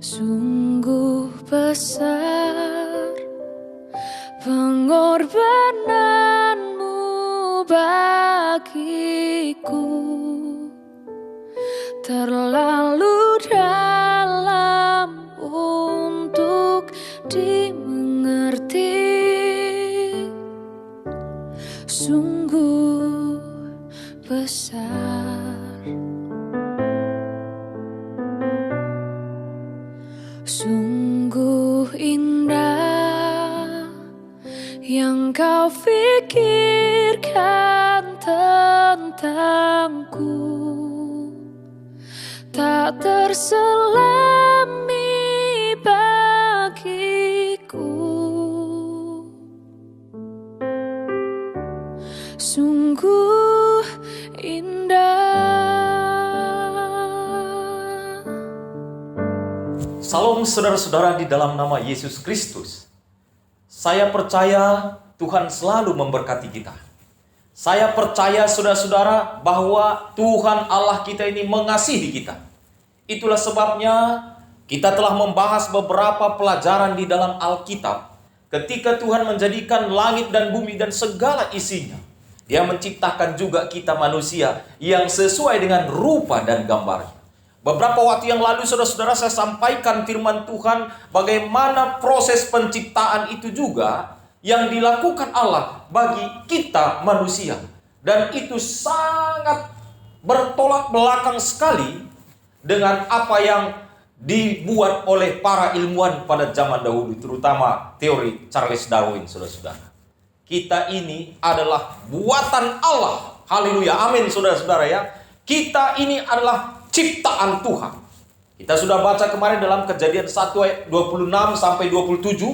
Sungguh besar pengorbananmu bagiku, terlalu dalam untuk dimengerti. Sungguh besar, sungguh indah yang kau pikirkan tentangku, tak terselami bagiku. Sungguh indah. Salam saudara-saudara di dalam nama Yesus Kristus. Saya percaya Tuhan selalu memberkati kita. Saya percaya saudara-saudara bahwa Tuhan Allah kita ini mengasihi kita. Itulah sebabnya kita telah membahas beberapa pelajaran di dalam Alkitab. Ketika Tuhan menjadikan langit dan bumi dan segala isinya, Dia menciptakan juga kita manusia yang sesuai dengan rupa dan gambarnya. Beberapa waktu yang lalu saudara-saudara saya sampaikan firman Tuhan bagaimana proses penciptaan itu juga yang dilakukan Allah bagi kita manusia. Dan itu sangat bertolak belakang sekali dengan apa yang dibuat oleh para ilmuwan pada zaman dahulu, terutama teori Charles Darwin, saudara-saudara. Kita ini adalah buatan Allah. Haleluya, amin saudara-saudara ya. Kita ini adalah ciptaan Tuhan. Kita sudah baca kemarin dalam Kejadian 1 ayat 26 sampai 27.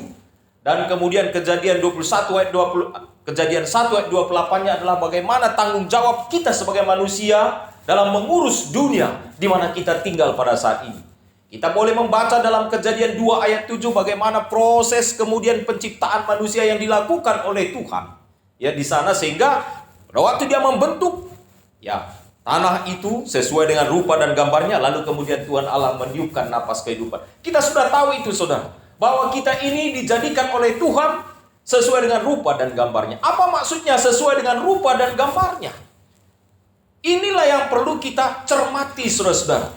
Dan kemudian Kejadian 21 ayat 20, Kejadian 1 ayat 28-nya adalah bagaimana tanggung jawab kita sebagai manusia dalam mengurus dunia di mana kita tinggal pada saat ini. Kita boleh membaca dalam Kejadian 2 ayat 7 bagaimana proses kemudian penciptaan manusia yang dilakukan oleh Tuhan. Ya, di sana sehingga pada waktu Dia membentuk ya tanah itu sesuai dengan rupa dan gambarnya, lalu kemudian Tuhan Allah meniupkan napas kehidupan. Kita sudah tahu itu saudara, bahwa kita ini dijadikan oleh Tuhan sesuai dengan rupa dan gambarnya. Apa maksudnya sesuai dengan rupa dan gambarnya? Inilah yang perlu kita cermati saudara-saudara.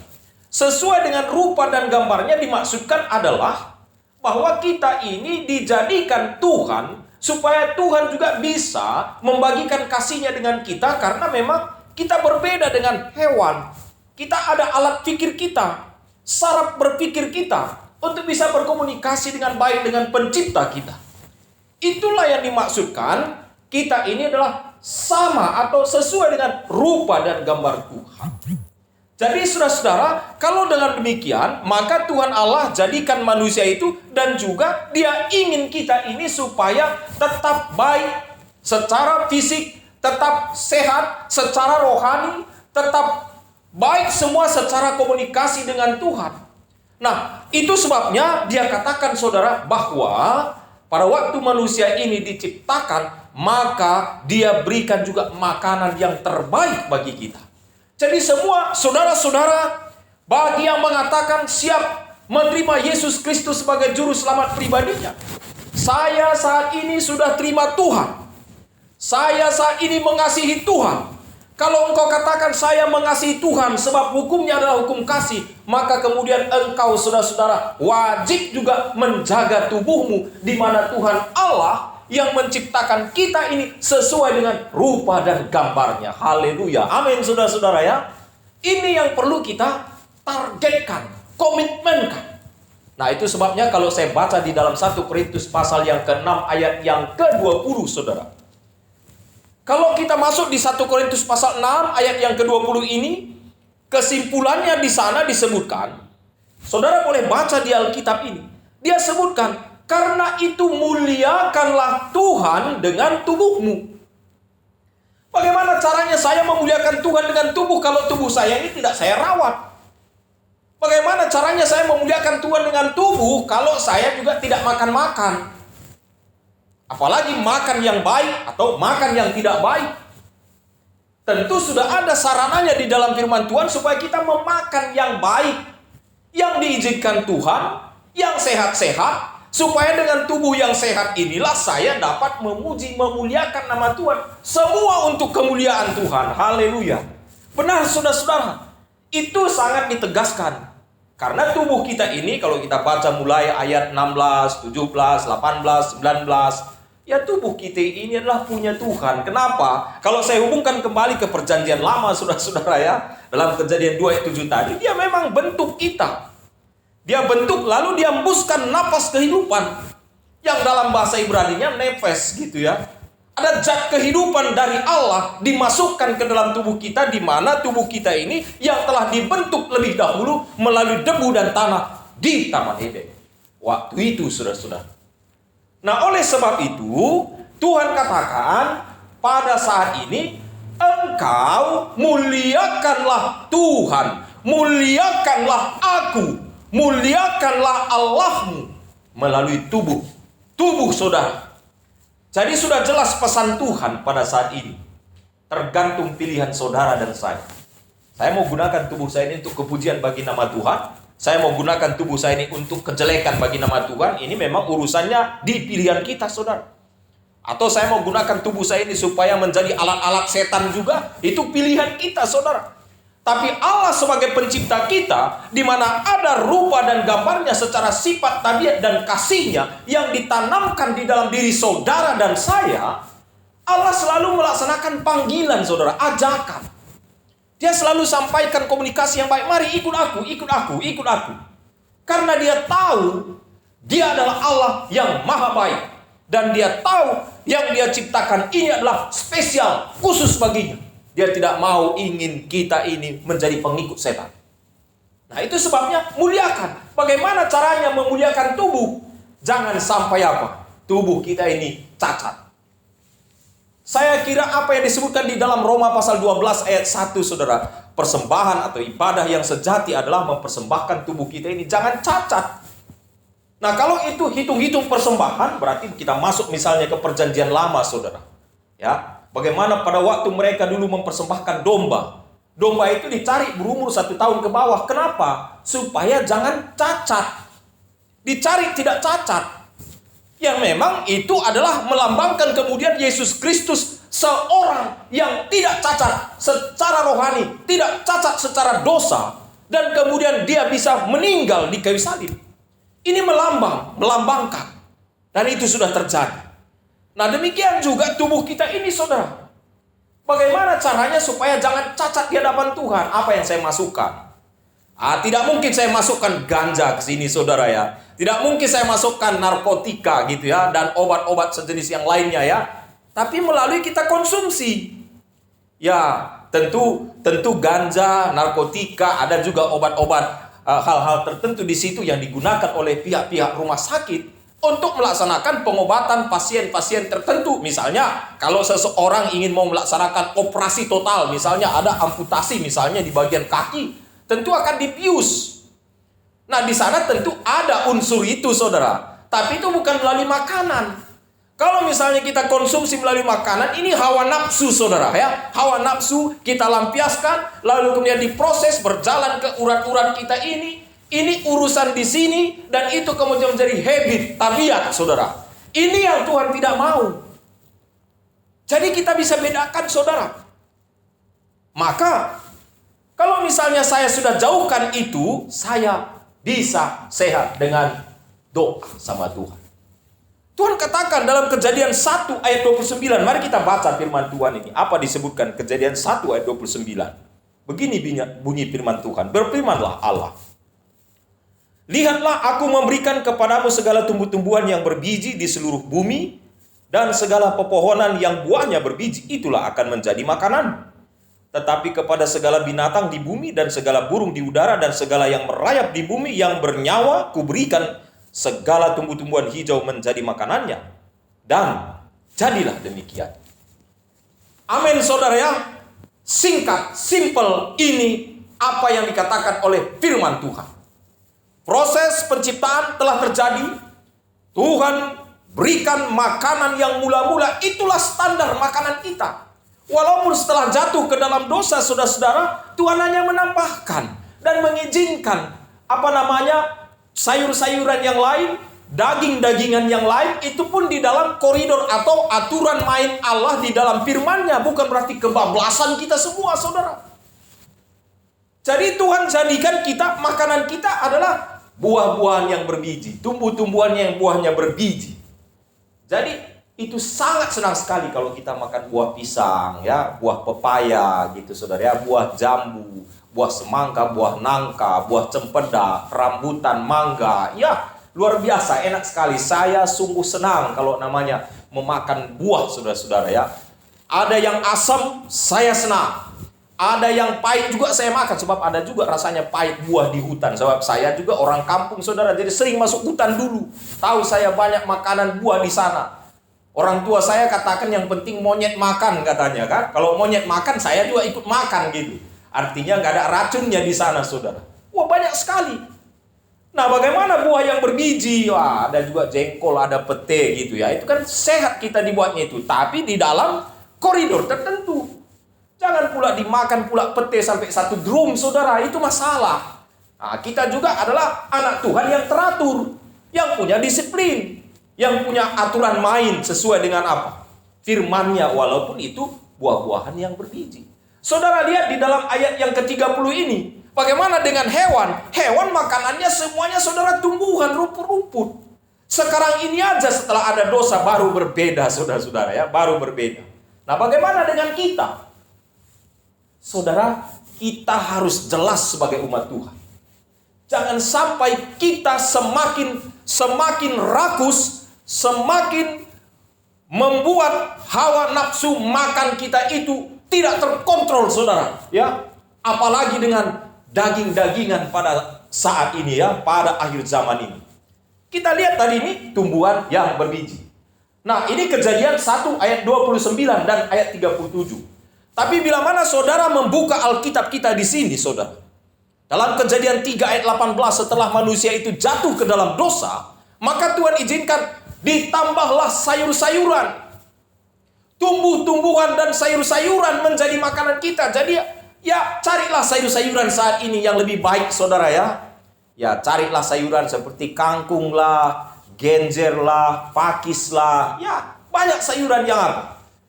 Sesuai dengan rupa dan gambarnya dimaksudkan adalah bahwa kita ini dijadikan Tuhan supaya Tuhan juga bisa membagikan kasih-Nya dengan kita, karena memang kita berbeda dengan hewan. Kita ada alat pikir kita, saraf berpikir kita untuk bisa berkomunikasi dengan baik dengan pencipta kita. Itulah yang dimaksudkan kita ini adalah sama atau sesuai dengan rupa dan gambar Tuhan. Jadi saudara-saudara, kalau dengan demikian, maka Tuhan Allah jadikan manusia itu dan juga Dia ingin kita ini supaya tetap baik secara fisik, tetap sehat secara rohani, tetap baik semua secara komunikasi dengan Tuhan. Nah, itu sebabnya Dia katakan saudara bahwa pada waktu manusia ini diciptakan, maka Dia berikan juga makanan yang terbaik bagi kita. Jadi semua saudara-saudara, bagi yang mengatakan siap menerima Yesus Kristus sebagai juru selamat pribadinya, saya saat ini sudah terima Tuhan. Saya saat ini mengasihi Tuhan. Kalau engkau katakan saya mengasihi Tuhan sebab hukumnya adalah hukum kasih, maka kemudian engkau saudara-saudara wajib juga menjaga tubuhmu, di mana Tuhan Allah yang menciptakan kita ini sesuai dengan rupa dan gambarnya. Haleluya, amin saudara-saudara ya. Ini yang perlu kita targetkan, komitmenkan. Nah, itu sebabnya kalau saya baca di dalam 1 Korintus pasal yang ke-6 ayat yang ke-20 saudara. Kalau kita masuk di 1 Korintus pasal 6 ayat yang ke-20 ini, kesimpulannya di sana disebutkan, saudara boleh baca di Alkitab ini. Dia sebutkan, karena itu muliakanlah Tuhan dengan tubuhmu. Bagaimana caranya saya memuliakan Tuhan dengan tubuh kalau tubuh saya ini tidak saya rawat? Bagaimana caranya saya memuliakan Tuhan dengan tubuh kalau saya juga tidak makan-makan? Apalagi makan yang baik atau makan yang tidak baik. Tentu sudah ada sarananya di dalam firman Tuhan supaya kita memakan yang baik. yang diizinkan Tuhan, yang sehat-sehat, supaya dengan tubuh yang sehat inilah saya dapat memuji, memuliakan nama Tuhan. Semua untuk kemuliaan Tuhan. Haleluya. Benar saudara-saudara, itu sangat ditegaskan. Karena tubuh kita ini, kalau kita baca mulai ayat 16, 17, 18, 19, ya tubuh kita ini adalah punya Tuhan. Kenapa? Kalau saya hubungkan kembali ke perjanjian lama, saudara-saudara ya, dalam Kejadian 2 ayat 7 tadi, dia memang bentuk kita. Dia bentuk, lalu dia embuskan napas kehidupan. Yang dalam bahasa Ibrani-nya nefes gitu ya. Ada zat kehidupan dari Allah dimasukkan ke dalam tubuh kita, di mana tubuh kita ini yang telah dibentuk lebih dahulu melalui debu dan tanah di Taman Eden. Waktu itu saudara-saudara. Nah, oleh sebab itu Tuhan katakan pada saat ini, engkau muliakanlah Tuhan, muliakanlah aku, muliakanlah Allahmu melalui tubuh saudara. Jadi sudah jelas pesan Tuhan pada saat ini. Tergantung pilihan saudara dan saya. Saya mau gunakan tubuh saya ini untuk kepujian bagi nama Tuhan. Saya mau gunakan tubuh saya ini untuk kejelekan bagi nama Tuhan. Ini memang urusannya di pilihan kita, saudara. Atau saya mau gunakan tubuh saya ini supaya menjadi alat-alat setan juga. Itu pilihan kita, saudara. Tapi Allah sebagai pencipta kita, di mana ada rupa dan gambarnya secara sifat, tabiat dan kasihnya yang ditanamkan di dalam diri saudara dan saya, Allah selalu melaksanakan panggilan saudara, ajakan. Dia selalu sampaikan komunikasi yang baik. Mari ikut aku, ikut aku, ikut aku. Karena dia tahu dia adalah Allah yang maha baik. Dan dia tahu yang dia ciptakan ini adalah spesial, khusus baginya. Dia tidak mau ingin kita ini menjadi pengikut setan. Nah, itu sebabnya muliakan. Bagaimana caranya memuliakan tubuh? Jangan sampai apa? Tubuh kita ini cacat. Saya kira apa yang disebutkan di dalam Roma pasal 12 ayat 1, saudara. Persembahan atau ibadah yang sejati adalah mempersembahkan tubuh kita ini jangan cacat. Nah, kalau itu hitung-hitung persembahan, berarti kita masuk misalnya ke perjanjian lama, saudara. Ya. Bagaimana pada waktu mereka dulu mempersembahkan domba. Domba itu dicari berumur 1 tahun ke bawah. Kenapa? Supaya jangan cacat. Dicari tidak cacat. Yang memang itu adalah melambangkan kemudian Yesus Kristus, seorang yang tidak cacat secara rohani, tidak cacat secara dosa, dan kemudian dia bisa meninggal di kayu salib. Ini melambangkan. Dan itu sudah terjadi. Nah, demikian juga tubuh kita ini, saudara. Bagaimana caranya supaya jangan cacat di hadapan Tuhan? Apa yang saya masukkan? Tidak mungkin saya masukkan ganja ke sini, saudara ya. Tidak mungkin saya masukkan narkotika gitu ya, dan obat-obat sejenis yang lainnya ya. Tapi melalui kita konsumsi. Ya, tentu ganja, narkotika, ada juga obat-obat hal-hal tertentu di situ yang digunakan oleh pihak-pihak rumah sakit untuk melaksanakan pengobatan pasien-pasien tertentu. Misalnya, kalau seseorang ingin mau melaksanakan operasi total, misalnya ada amputasi misalnya di bagian kaki, tentu akan dibius. Nah, di sana tentu ada unsur itu, saudara. Tapi itu bukan melalui makanan. Kalau misalnya kita konsumsi melalui makanan, ini hawa nafsu, saudara ya. Hawa nafsu kita lampiaskan, lalu kemudian diproses, berjalan ke urat-urat kita ini. Ini urusan di sini, dan itu kemudian menjadi habit, tabiat, saudara. Ini yang Tuhan tidak mau. Jadi kita bisa bedakan, saudara. Maka, kalau misalnya saya sudah jauhkan itu, saya bisa sehat dengan doa sama Tuhan. Tuhan katakan dalam Kejadian 1 ayat 29. Mari kita baca firman Tuhan ini. Apa disebutkan Kejadian 1 ayat 29? Begini bunyi firman Tuhan. Berfirmanlah Allah. Lihatlah, aku memberikan kepadamu segala tumbuh-tumbuhan yang berbiji di seluruh bumi, dan segala pepohonan yang buahnya berbiji, itulah akan menjadi makanan. Tetapi kepada segala binatang di bumi, dan segala burung di udara, dan segala yang merayap di bumi yang bernyawa, kuberikan segala tumbuh-tumbuhan hijau menjadi makanannya. Dan jadilah demikian. Amin, saudara ya. Singkat, simple, ini apa yang dikatakan oleh firman Tuhan. Proses penciptaan telah terjadi. Tuhan berikan makanan yang mula-mula. Itulah standar makanan kita. Walaupun setelah jatuh ke dalam dosa, saudara-saudara, Tuhan hanya menambahkan dan mengizinkan sayur-sayuran yang lain, daging-dagingan yang lain, itu pun di dalam koridor atau aturan main Allah di dalam firman-Nya. Bukan berarti kebablasan kita semua, saudara. Jadi Tuhan jadikan makanan kita adalah buah-buahan yang berbiji, tumbuh-tumbuhan yang buahnya berbiji. Jadi itu sangat senang sekali kalau kita makan buah pisang, ya, buah pepaya gitu, saudara, ya, buah jambu, buah semangka, buah nangka, buah cempedak, rambutan, mangga. Ya, luar biasa, enak sekali. Saya sungguh senang kalau namanya memakan buah, saudara-saudara, ya. Ada yang asam, saya senang. Ada yang pahit juga saya makan, sebab ada juga rasanya pahit buah di hutan. Sebab saya juga orang kampung, saudara, jadi sering masuk hutan dulu. Tahu saya banyak makanan buah di sana. Orang tua saya katakan yang penting monyet makan, katanya kan. Kalau monyet makan, saya juga ikut makan gitu. Artinya nggak ada racunnya di sana, saudara. Wah, banyak sekali. Nah, bagaimana buah yang berbiji? Wah, ada juga jengkol, ada pete gitu ya. Itu kan sehat kita dibuatnya itu. Tapi di dalam koridor tertentu. Jangan pula dimakan pula pete sampai 1 drum, saudara. Itu masalah. Nah, kita juga adalah anak Tuhan yang teratur. Yang punya disiplin. Yang punya aturan main sesuai dengan apa? Firman-Nya, walaupun itu buah-buahan yang berbiji. Saudara lihat di dalam ayat yang ke-30 ini. Bagaimana dengan hewan? Hewan makanannya semuanya, saudara, tumbuhan, rumput-rumput. Sekarang ini aja setelah ada dosa baru berbeda, saudara-saudara, ya. Baru berbeda. Nah, bagaimana dengan kita? Saudara, kita harus jelas sebagai umat Tuhan. Jangan sampai kita semakin rakus, semakin membuat hawa nafsu makan kita itu tidak terkontrol, saudara, ya. Apalagi dengan daging-dagingan pada saat ini, ya, pada akhir zaman ini. Kita lihat tadi ini tumbuhan yang berbiji. Nah, ini Kejadian 1 ayat 29 dan ayat 37. Tapi bila mana saudara membuka Alkitab kita di sini, saudara, dalam Kejadian 3 ayat 18, setelah manusia itu jatuh ke dalam dosa, maka Tuhan izinkan ditambahlah sayur-sayuran. Tumbuh-tumbuhan dan sayur-sayuran menjadi makanan kita. Jadi ya, carilah sayur-sayuran saat ini yang lebih baik, saudara, ya. Ya, carilah sayuran seperti kangkung lah, genjer lah, pakis lah. Ya, banyak sayuran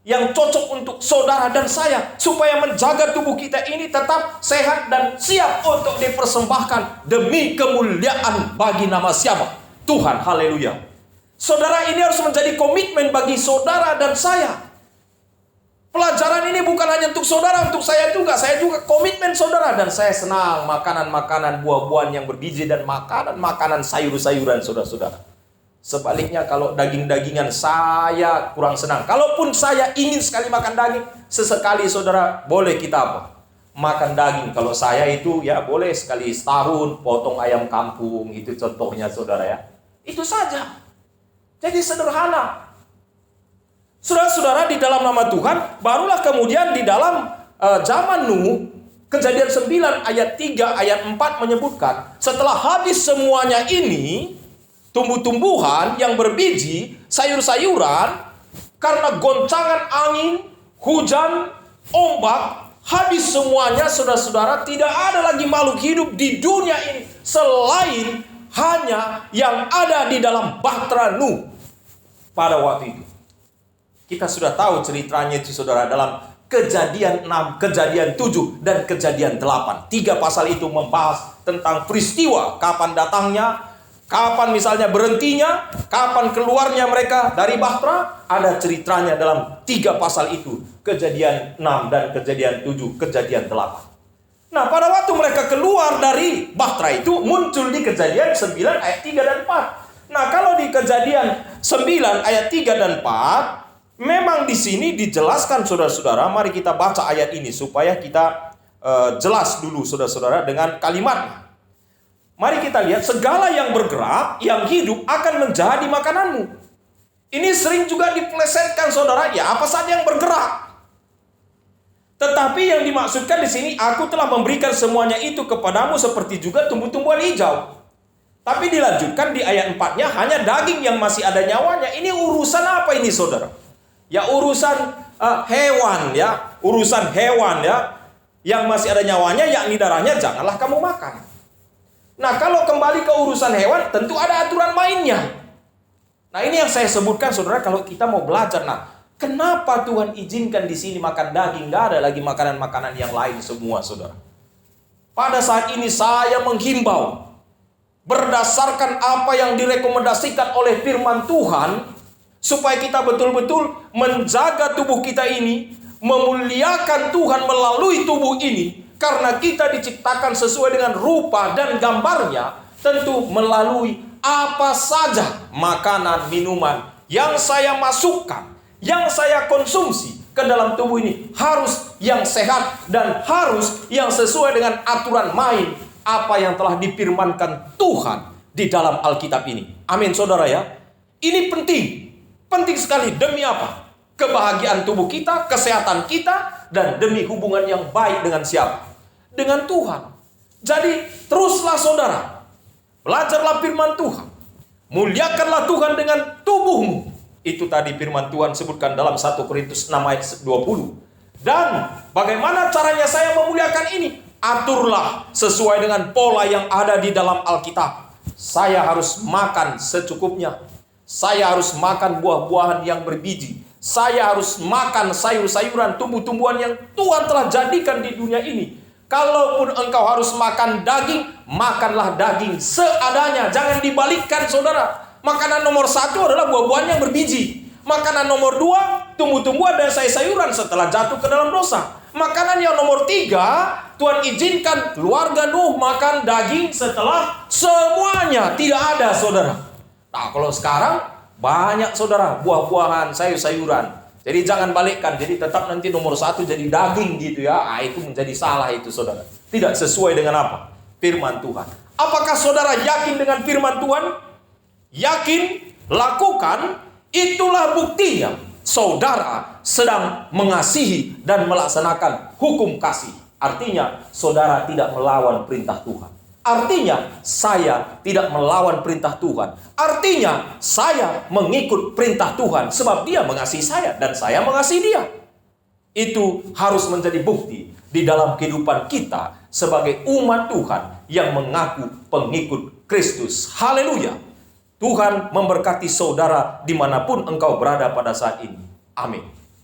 yang cocok untuk saudara dan saya, supaya menjaga tubuh kita ini tetap sehat dan siap untuk dipersembahkan demi kemuliaan bagi nama siapa? Tuhan. Haleluya. Saudara, ini harus menjadi komitmen bagi saudara dan saya. Pelajaran ini bukan hanya untuk saudara, untuk saya juga. Saya juga komitmen, saudara. Dan saya senang makanan-makanan buah-buahan yang berbiji dan makanan sayur-sayuran, saudara-saudara. Sebaliknya, kalau daging-dagingan saya kurang senang. Kalaupun saya ingin sekali makan daging, sesekali, saudara, boleh kita apa? Makan daging. Kalau saya itu ya boleh sekali setahun potong ayam kampung. Itu contohnya, saudara, ya. Itu saja. Jadi sederhana. Saudara-saudara, di dalam nama Tuhan, barulah kemudian di dalam zaman Nuh, Kejadian 9 ayat 3 ayat 4 menyebutkan, setelah habis semuanya ini, tumbuh-tumbuhan yang berbiji, sayur-sayuran, karena goncangan angin, hujan, ombak, habis semuanya, saudara-saudara. Tidak ada lagi makhluk hidup di dunia ini selain hanya yang ada di dalam bahtera Nuh pada waktu itu. Kita sudah tahu ceritanya itu, saudara, dalam Kejadian 6, Kejadian 7, dan Kejadian 8. 3 pasal itu membahas tentang peristiwa, kapan datangnya, kapan misalnya berhentinya, kapan keluarnya mereka dari bahtera. Ada ceritanya dalam 3 pasal itu. Kejadian 6 dan Kejadian 7, Kejadian 8. Nah, pada waktu mereka keluar dari bahtera itu, muncul di Kejadian 9 ayat 3 dan 4. Nah, kalau di Kejadian 9 ayat 3 dan 4, memang di sini dijelaskan, saudara-saudara. Mari kita baca ayat ini supaya kita jelas dulu, saudara-saudara, dengan kalimatnya. Mari kita lihat, segala yang bergerak, yang hidup akan menjadi makananmu. Ini sering juga dipelesetkan, saudara. Ya, apa saja yang bergerak. Tetapi yang dimaksudkan di sini, aku telah memberikan semuanya itu kepadamu seperti juga tumbuh-tumbuhan hijau. Tapi dilanjutkan di ayat 4-nya, hanya daging yang masih ada nyawanya. Ini urusan apa ini, saudara? Ya, urusan hewan, ya. Urusan hewan, ya. Yang masih ada nyawanya, yakni darahnya, janganlah kamu makan. Nah, kalau kembali ke urusan hewan, tentu ada aturan mainnya. Nah, ini yang saya sebutkan, saudara, kalau kita mau belajar. Nah, kenapa Tuhan izinkan di sini makan daging? Nggak ada lagi makanan-makanan yang lain semua, saudara. Pada saat ini saya menghimbau, berdasarkan apa yang direkomendasikan oleh firman Tuhan, supaya kita betul-betul menjaga tubuh kita ini, memuliakan Tuhan melalui tubuh ini. Karena kita diciptakan sesuai dengan rupa dan gambarnya, tentu melalui apa saja makanan, minuman yang saya masukkan, yang saya konsumsi ke dalam tubuh ini, harus yang sehat dan harus yang sesuai dengan aturan main apa yang telah difirmankan Tuhan di dalam Alkitab ini. Amin, saudara ya. Ini penting sekali. Demi apa? Kebahagiaan tubuh kita, kesehatan kita, dan demi hubungan yang baik dengan siapa? Dengan Tuhan. Jadi teruslah saudara, belajarlah firman Tuhan, muliakanlah Tuhan dengan tubuhmu. Itu tadi firman Tuhan sebutkan dalam 1 Korintus 6 ayat 20. Dan bagaimana caranya saya memuliakan ini? Aturlah sesuai dengan pola yang ada di dalam Alkitab. Saya harus makan secukupnya. Saya harus makan buah-buahan yang berbiji. Saya harus makan sayur-sayuran, tumbuh-tumbuhan yang Tuhan telah jadikan di dunia ini. Kalaupun engkau harus makan daging, makanlah daging seadanya. Jangan dibalikkan, saudara. Makanan nomor 1 adalah buah-buahan yang berbiji. Makanan nomor 2, tumbuh-tumbuhan dan sayur-sayuran setelah jatuh ke dalam dosa. Makanan yang nomor 3, Tuhan izinkan keluarga Nuh makan daging setelah semuanya tidak ada, saudara. Nah, kalau sekarang banyak, saudara, buah-buahan, sayur-sayuran. Jadi jangan balikkan, jadi tetap nanti nomor 1 jadi daging gitu ya. Itu menjadi salah itu, saudara. Tidak sesuai dengan apa? Firman Tuhan. Apakah saudara yakin dengan firman Tuhan? Yakin, lakukan, itulah buktinya saudara sedang mengasihi dan melaksanakan hukum kasih. Artinya saudara tidak melawan perintah Tuhan. Artinya saya tidak melawan perintah Tuhan. Artinya saya mengikut perintah Tuhan, sebab Dia mengasihi saya dan saya mengasihi Dia. Itu harus menjadi bukti di dalam kehidupan kita sebagai umat Tuhan yang mengaku pengikut Kristus. Haleluya. Tuhan memberkati saudara dimanapun engkau berada pada saat ini. Amin.